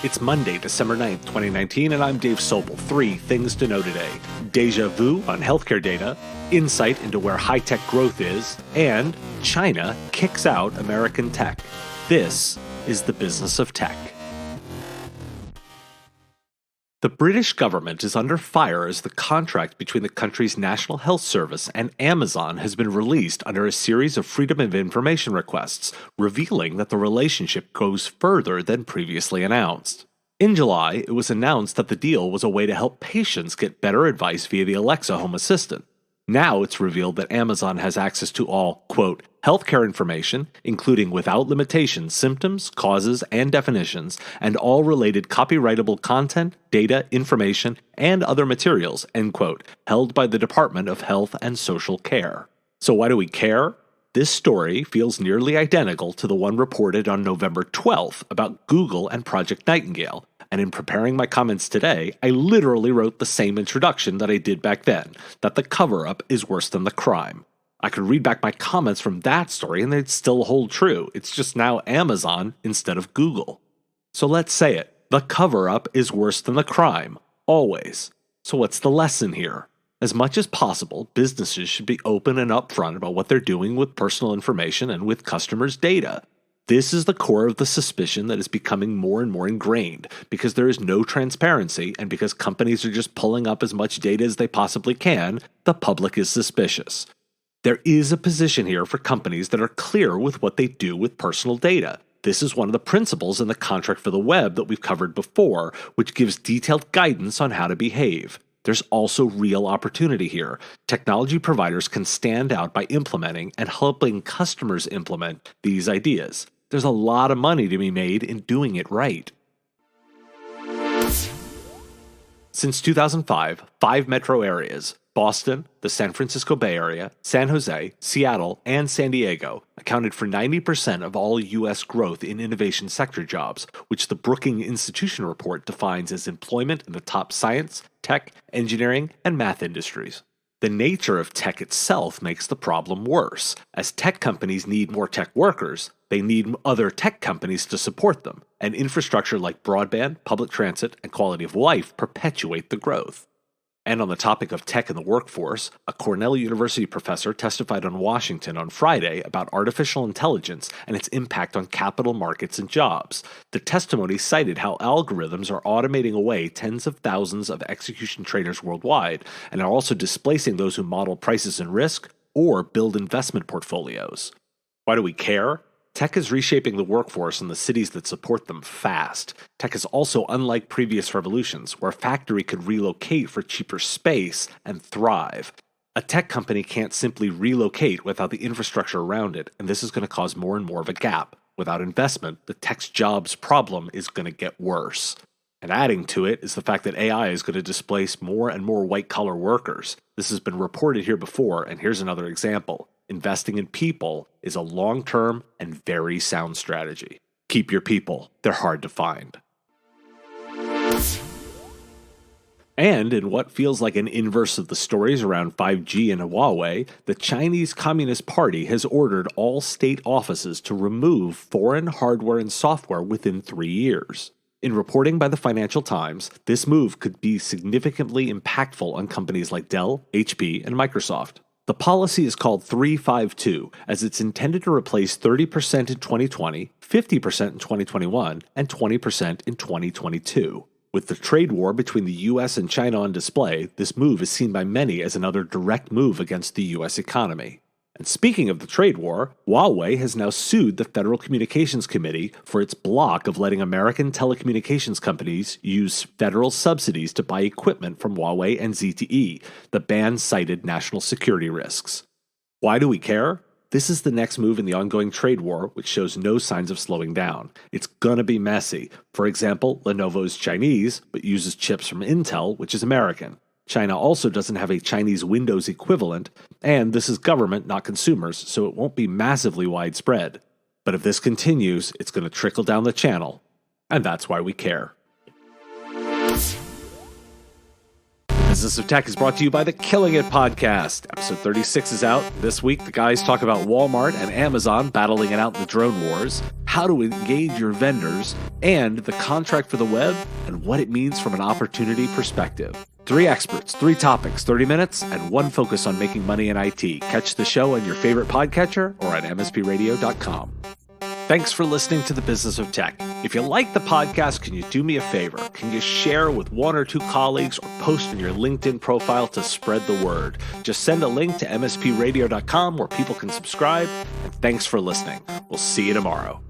It's Monday, December 9th, 2019, and I'm Dave Sobel. 3 things to know today. Déjà vu on healthcare data, insight into where high-tech growth is, and China kicks out American tech. This is the business of tech. The British government is under fire as the contract between the country's National Health Service and Amazon has been released under a series of Freedom of Information requests, revealing that the relationship goes further than previously announced. In July, it was announced that the deal was a way to help patients get better advice via the Alexa Home Assistant. Now it's revealed that Amazon has access to all, quote, healthcare information, including without limitation symptoms, causes, and definitions, and all related copyrightable content, data, information, and other materials, end quote, held by the Department of Health and Social Care. So why do we care? This story feels nearly identical to the one reported on November 12th about Google and Project Nightingale. And in preparing my comments today, I literally wrote the same introduction that I did back then, that the cover-up is worse than the crime. I could read back my comments from that story and they'd still hold true. It's just now Amazon instead of Google. So let's say it. The cover-up is worse than the crime. Always. So what's the lesson here? As much as possible, businesses should be open and upfront about what they're doing with personal information and with customers' data. This is the core of the suspicion that is becoming more and more ingrained because there is no transparency and because companies are just pulling up as much data as they possibly can, the public is suspicious. There is a position here for companies that are clear with what they do with personal data. This is one of the principles in the contract for the web that we've covered before, which gives detailed guidance on how to behave. There's also real opportunity here. Technology providers can stand out by implementing and helping customers implement these ideas. There's a lot of money to be made in doing it right. Since 2005, 5 metro areas, Boston, the San Francisco Bay Area, San Jose, Seattle, and San Diego, accounted for 90% of all U.S. growth in innovation sector jobs, which the Brookings Institution report defines as employment in the top science, tech, engineering, and math industries. The nature of tech itself makes the problem worse. As tech companies need more tech workers, they need other tech companies to support them, and infrastructure like broadband, public transit, and quality of life perpetuate the growth. And on the topic of tech in the workforce, a Cornell University professor testified on Washington on Friday about artificial intelligence and its impact on capital markets and jobs. The testimony cited how algorithms are automating away tens of thousands of execution trainers worldwide and are also displacing those who model prices and risk or build investment portfolios. Why do we care? Tech is reshaping the workforce and the cities that support them fast. Tech is also unlike previous revolutions, where a factory could relocate for cheaper space and thrive. A tech company can't simply relocate without the infrastructure around it, and this is going to cause more and more of a gap. Without investment, the tech jobs problem is going to get worse. And adding to it is the fact that AI is going to displace more and more white-collar workers. This has been reported here before, and here's another example. Investing in people is a long-term and very sound strategy. Keep your people. They're hard to find. And in what feels like an inverse of the stories around 5G and Huawei, the Chinese Communist Party has ordered all state offices to remove foreign hardware and software within 3 years. In reporting by the Financial Times, this move could be significantly impactful on companies like Dell, HP, and Microsoft. The policy is called 352, as it's intended to replace 30% in 2020, 50% in 2021, and 20% in 2022. With the trade war between the US and China on display, this move is seen by many as another direct move against the US economy. And speaking of the trade war, Huawei has now sued the Federal Communications Committee for its block of letting American telecommunications companies use federal subsidies to buy equipment from Huawei and ZTE. The ban cited national security risks. Why do we care? This is the next move in the ongoing trade war, which shows no signs of slowing down. It's gonna be messy. For example, Lenovo is Chinese, but uses chips from Intel, which is American. China also doesn't have a Chinese Windows equivalent, and this is government, not consumers, so it won't be massively widespread. But if this continues, it's going to trickle down the channel, and that's why we care. Business of Tech is brought to you by the Killing It podcast. Episode 36 is out. This week, the guys talk about Walmart and Amazon battling it out in the drone wars, how to engage your vendors, and the contract for the web and what it means from an opportunity perspective. 3 experts, 3 topics, 30 minutes, and 1 focus on making money in IT. Catch the show on your favorite podcatcher or at mspradio.com. Thanks for listening to The Business of Tech. If you like the podcast, can you do me a favor? Can you share with 1 or 2 colleagues or post in your LinkedIn profile to spread the word? Just send a link to mspradio.com where people can subscribe. And thanks for listening. We'll see you tomorrow.